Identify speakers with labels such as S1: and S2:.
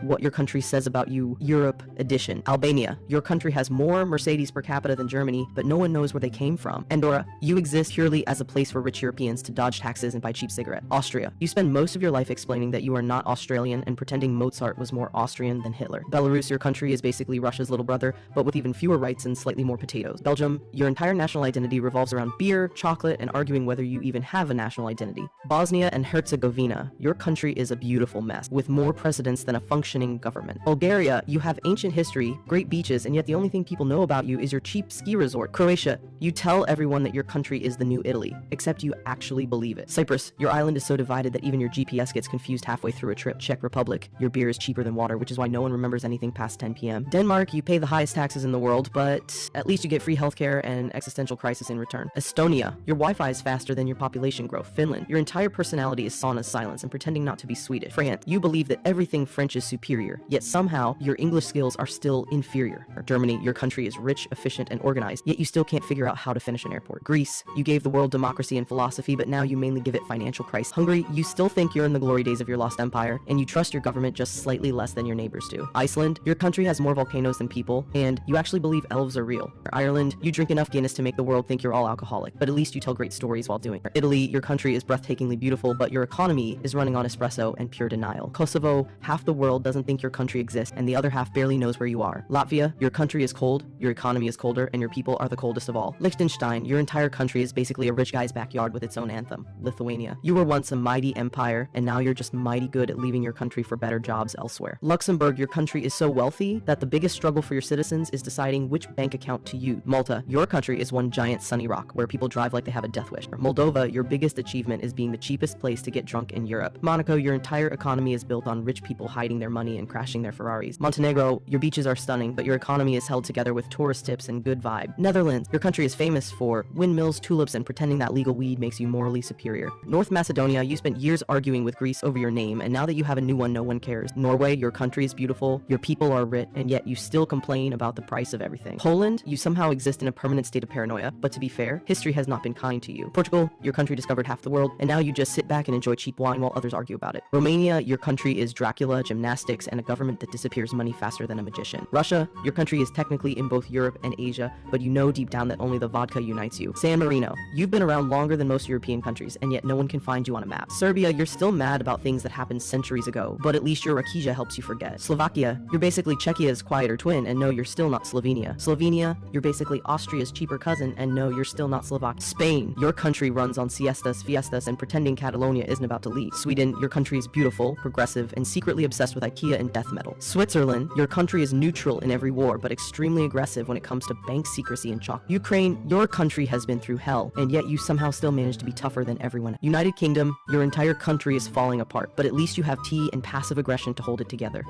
S1: What Your Country Says About You, Europe edition. Albania, your country has more Mercedes per capita than Germany, but no one knows where they came from. Andorra, you exist purely as a place for rich Europeans to dodge taxes and buy cheap cigarettes. Austria, you spend most of your life explaining that you are not Australian and pretending Mozart was more Austrian than Hitler. Belarus, your country is basically Russia's little brother, but with even fewer rights and slightly more potatoes. Belgium, your entire national identity revolves around beer, chocolate, and arguing whether you even have a national identity. Bosnia and Herzegovina, your country is a beautiful mess, with more presidents than a functioning government. Bulgaria, you have ancient history, great beaches, and yet the only thing people know about you is your cheap ski resort. Croatia, you tell everyone that your country is the new Italy, except you actually believe it. Cyprus, your island is so divided that even your GPS gets confused halfway through a trip. Czech Republic, your beer is cheaper than water, which is why no one remembers anything past 10 p.m. Denmark, you pay the highest taxes in the world, but at least you get free healthcare and existential crisis in return. Estonia, your Wi-Fi is faster than your population growth. Finland, your entire personality is sauna's silence and pretending not to be Swedish. France, you believe that everything French is superior, yet somehow your English skills are still inferior. Germany, your country is rich, efficient, and organized, yet you still can't figure out how to finish an airport. Greece, you gave the world democracy and philosophy, but now you mainly give it financial crisis. Hungary, you still think you're in the glory days of your lost empire, and you trust your government just slightly less than your neighbors do. Iceland, your country has more volcanoes than people, and you actually believe elves are real. Ireland, you drink enough Guinness to make the world think you're all alcoholic, but at least you tell great stories while doing it. Italy, your country is breathtakingly beautiful, but your economy is running on espresso and pure denial. Kosovo, half the world doesn't think your country exists, and the other half barely knows where you are. Latvia, your country is cold, your economy is colder, and your people are the coldest of all. Liechtenstein, your entire country is basically a rich guy's backyard with its own anthem. Lithuania, you were once a mighty empire, and now you're just mighty good at leaving your country for better jobs elsewhere. Luxembourg, your country is so wealthy that the biggest struggle for your citizens is deciding which bank account to use. Malta, your country is one giant sunny rock where people drive like they have a death wish. Moldova, your biggest achievement is being the cheapest place to get drunk in Europe. Monaco, your entire economy is built on rich people hiding their money and crashing their Ferraris. Montenegro, your beaches are stunning, but your economy is held together with tourist tips and good vibe. Netherlands, your country is famous for windmills, tulips, and pretending that legal weed makes you morally superior. North Macedonia, you spent years arguing with Greece over your name, and now that you have a new one, no one cares. Norway, your country is beautiful, your people are rich, and yet you still complain about the price of everything. Poland, you somehow exist in a permanent state of paranoia, but to be fair, history has not been kind to you. Portugal, your country discovered half the world, and now you just sit back and enjoy cheap wine while others argue about it. Romania, your country is Dracula, gymnastics, and a government that disappears money faster than a magician. Russia, your country is technically in both Europe and Asia, but you know deep down that only the vodka unites you. San Marino, you've been around longer than most European countries, and yet no one can find you on a map. Serbia, you're still mad about things that happened centuries ago, but at least your Rakija helps you forget. Slovakia, you're basically Czechia's quieter twin, and no, you're still not Slovenia. Slovenia, you're basically Austria's cheaper cousin, and no, you're still not Slovak. Spain, your country runs on siestas, fiestas, and pretending Catalonia isn't about to leave. Sweden, your country is beautiful, progressive, and secretly obsessed with IKEA and death metal. Switzerland, your country is neutral in every war, but extremely aggressive when it comes to bank secrecy and chocolate. Ukraine, your country has been through hell, and yet you somehow still manage to be tougher than everyone. United Kingdom, your entire country is falling apart, but at least you have tea and passive aggression to hold it together.